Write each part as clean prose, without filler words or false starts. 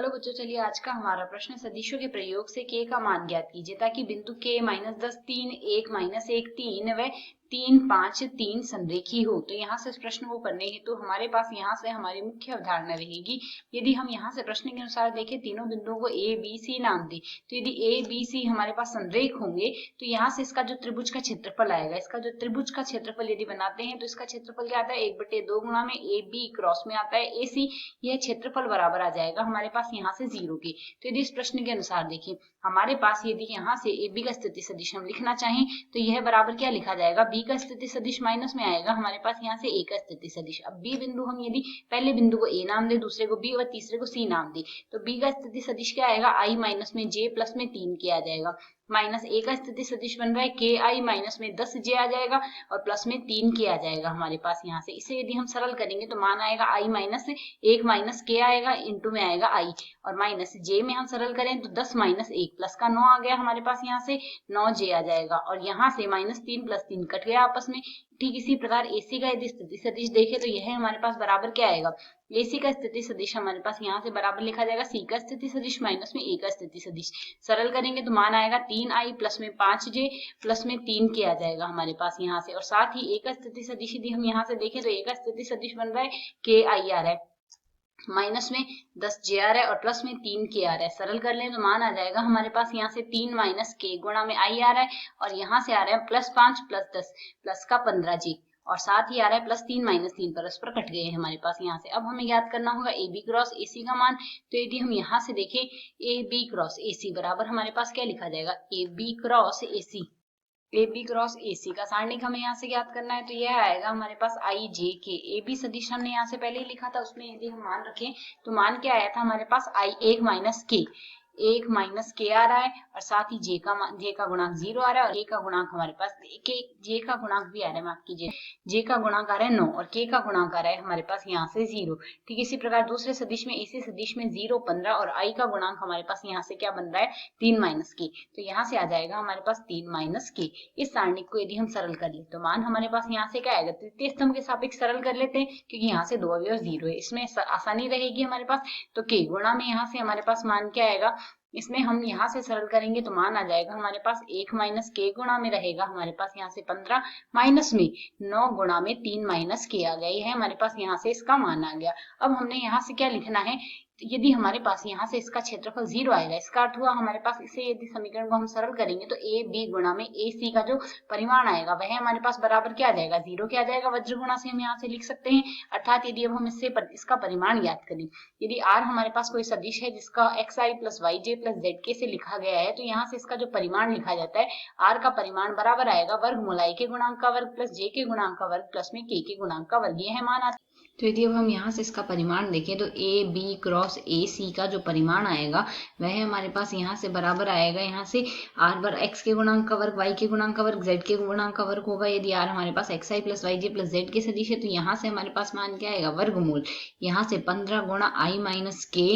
Hello बच्चों, चलिए आज का हमारा प्रश्न सदिशों के प्रयोग से k का मान ज्ञात कीजिए ताकि बिंदु k -10 3 1 -1 3 व 3 5 3 संरेखी हो। तो यहाँ से इस प्रश्न को करने हेतु हमारे पास यहाँ से हमारी मुख्य अवधारणा रहेगी। यदि हम यहाँ से प्रश्न के अनुसार देखें, तीनों बिंदुओं को a b c नाम दे, तो यदि a b c हमारे पास संरेख होंगे तो यहाँ से इसका जो त्रिभुज का क्षेत्रफल आएगा, इसका जो त्रिभुज का क्षेत्रफल यदि बनाते हैं तो इसका क्षेत्रफल क्या आता है, 1/2 गुणा में a b क्रॉस में आता है ac। यह क्षेत्रफल बराबर आ जाएगा हमारे पास यहाँ से 0 के। तो यदि इस प्रश्न के अनुसार देखिए, हमारे पास यदि यहाँ से ए बी का स्थिति सदिश हम लिखना चाहें तो यह बराबर क्या लिखा जाएगा, बी का स्थिति सदिश माइनस में आएगा हमारे पास यहाँ से ए का स्थिति सदिश। अब बी बिंदु हम यदि पहले बिंदु को ए नाम दे, दूसरे को बी और तीसरे को सी नाम दे, तो बी का स्थिति सदिश क्या आएगा, आई माइनस में जे प्लस में 3 के आ जाएगा। माइनस ए का स्थिति सदिश बन रहा है के आई माइनस में 10 जे आ जाएगा और प्लस में 3 के आ जाएगा हमारे पास यहाँ से। इसे यदि हम सरल करेंगे तो मान आएगा आई माइनस 1 माइनस के आएगा, इंटू में आएगा आई, और माइनस जे में हम सरल करें तो 10 माइनस 1 प्लस का 9 आ गया हमारे पास, यहाँ से 9 जे आ जाएगा, और यहाँ से -3 + 3 कट गया आपस में। ठीक इसी प्रकार एसी का यदि स्थिति सदिश देखे तो यह हमारे पास बराबर क्या आएगा, एसी का स्थिति सदिश हमारे पास यहाँ से बराबर लिखा जाएगा सी का स्थिति सदिश माइनस में ए का स्थिति सदिश। सरल करेंगे तो मान आएगा 3i प्लस में 5j प्लस में 3 के आ जाएगा हमारे पास यहाँ से। और साथ ही ए का स्थिति सदिश यदि हम यहाँ से देखें तो ए का स्थिति सदिश बन रहा है के आई आ रहा है, माइनस में 10 जे आ रहा है और प्लस में 3 के आ रहा है। सरल कर लें तो मान आ जाएगा हमारे पास यहाँ से 3 माइनस के गुणा में आई आ रहा है, और यहाँ से आ रहा है +5 + 10 प्लस का 15 जी, और साथ ही आ रहा है +3 - 3 परस्पर कट गए हैं हमारे पास यहाँ से। अब हमें याद करना होगा ए बी क्रॉस ए सी का मान। तो यदि हम यहाँ से देखें ए बी क्रॉस ए सी बराबर हमारे पास क्या लिखा जाएगा, A B cross A C, A B cross A C का सारणिक हमें यहाँ से ज्ञात करना है। तो यह आएगा हमारे पास आई जे के। ए बी सदिश हमने यहाँ से पहले ही लिखा था, उसमें यदि हम मान रखें तो मान क्या आया था हमारे पास, आई 1 माइनस के, 1 माइनस के आ रहा है, और साथ ही जे का गुणांक 0 आ रहा है, और के का गुणांक हमारे पास जे का गुणांक भी आ रहा है, माफ कीजिए, जे का गुणांक आ रहा है 9 और के का गुणांक आ रहा है हमारे पास यहाँ से 0। ठीक इसी प्रकार दूसरे सदिश में, इसी सदिश में 0 15 और आई का गुणांक हमारे पास यहाँ से क्या बन रहा है, 3 माइनस के। तो यहाँ से आ जाएगा हमारे पास 3 माइनस के। इस सारणिक को यदि हम सरल कर ले तो मान हमारे पास यहाँ से क्या आएगा, तृतीय स्तंभ के सापेक्ष सरल कर लेते हैं क्योंकि यहाँ से 2 अवयव 0 है, इसमें आसानी रहेगी हमारे पास। तो के गुणा में यहाँ से हमारे पास मान क्या आएगा, इसमें हम यहाँ से सरल करेंगे तो मान आ जाएगा हमारे पास 1 माइनस के गुणा में रहेगा हमारे पास यहाँ से 15 माइनस में 9 गुणा में 3 माइनस के आ गया। ये है हमारे पास यहाँ से इसका मान आ गया। अब हमने यहाँ से क्या लिखना है, यदि हमारे पास यहाँ से इसका क्षेत्रफल 0 आएगा, इसका अर्थ हुआ हमारे पास इसे यदि समीकरण को हम सरल करेंगे तो ए बी गुणा में ए सी का जो परिमाण आएगा वह हमारे पास बराबर क्या आ जाएगा, 0 के आ जाएगा। वज्र गुणा से हम यहाँ से लिख सकते हैं, अर्थात यदि अब हम इसका परिमाण याद करें, यदि आर हमारे पास कोई सदिश है जिसका एक्स आई प्लस वाई जे प्लस जेड के से लिखा गया है, तो यहाँ से इसका जो परिमाण लिखा जाता है, आर का परिमाण बराबर आएगा वर्गमूल आई के गुणांक का वर्ग प्लस जे के गुणांक का वर्ग प्लस में के गुणांक का वर्ग। ये है मान आता है। तो यदि अब हम यहाँ से इसका परिमाण देखें तो ए बी क्रॉस ए सी का जो परिमाण आएगा वह हमारे पास यहाँ से बराबर आएगा, यहाँ से आर वर्ग एक्स के गुणांक का वर्ग वाई के गुणांक का वर्ग जेड के गुणांक का वर्ग होगा। यदि आर हमारे पास एक्स आई प्लस वाई जे प्लस जेड के सदिश है तो यहाँ से हमारे पास मान क्या आएगा, वर्गमूल यहाँ से 15 गुणा आई माइनस के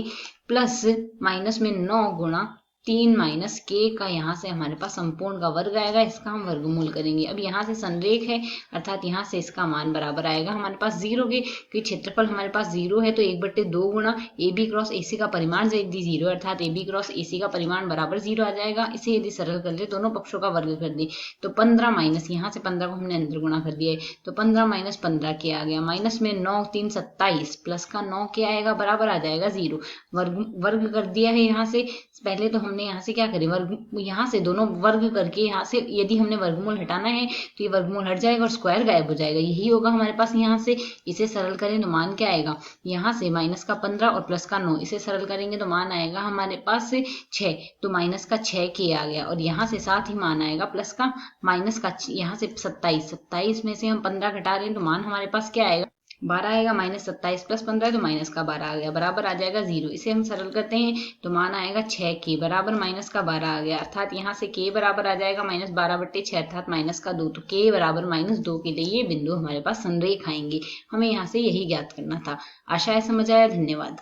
प्लस माइनस में 9 गुणा 3 माइनस के का यहाँ से हमारे पास संपूर्ण का वर्ग आएगा, इसका हम वर्गमूल करेंगे। अब यहाँ से संरेख है, अर्थात यहाँ से इसका मान बराबर आएगा हमारे पास 0 के, क्योंकि क्षेत्रफल हमारे पास 0 है तो 1/2 गुणा ए बी क्रॉस ए सी का परिमाण यदि 0 है, अर्थात ए बी क्रॉस ए सी का परिमाण बराबर 0 आ जाएगा। इसे यदि सरल कर दे, दोनों पक्षों का वर्ग कर दे तो 15 माइनस यहाँ से 15 को हमने अंदर गुणा कर दिया है तो 15 माइनस 15 के आ गया, माइनस में 9 3 27 प्लस का 9 के आएगा, बराबर आ जाएगा 0। वर्ग कर दिया है यहाँ से। पहले तो हमने यहाँ से क्या करें, वर्ग यहाँ से दोनों वर्ग करके यहाँ से यदि हमने वर्गमूल हटाना है तो ये वर्गमूल हट जाएगा और स्क्वायर गायब हो जाएगा, यही होगा हमारे पास यहाँ से। इसे सरल करें तो मान क्या आएगा, यहाँ से माइनस का 15 और प्लस का 9, इसे सरल करेंगे तो मान आएगा हमारे पास 6, तो माइनस का 6 के आ गया, और यहाँ से साथ ही मान आएगा प्लस का माइनस का यहाँ से 27 में से हम 15 घटा रहे हैं तो मान हमारे पास क्या आएगा, 12 आएगा। -27 + 15 तो माइनस का 12 आ गया, बराबर आ जाएगा 0। इसे हम सरल करते हैं तो मान आएगा 6 के बराबर माइनस का 12 आ गया, अर्थात यहाँ से के बराबर आ जाएगा -12/6 अर्थात -2। तो के बराबर -2 के लिए ये बिंदु हमारे पास संरेख आएंगे। हमें यहाँ से यही ज्ञात करना था। आशा है समझ आया। धन्यवाद।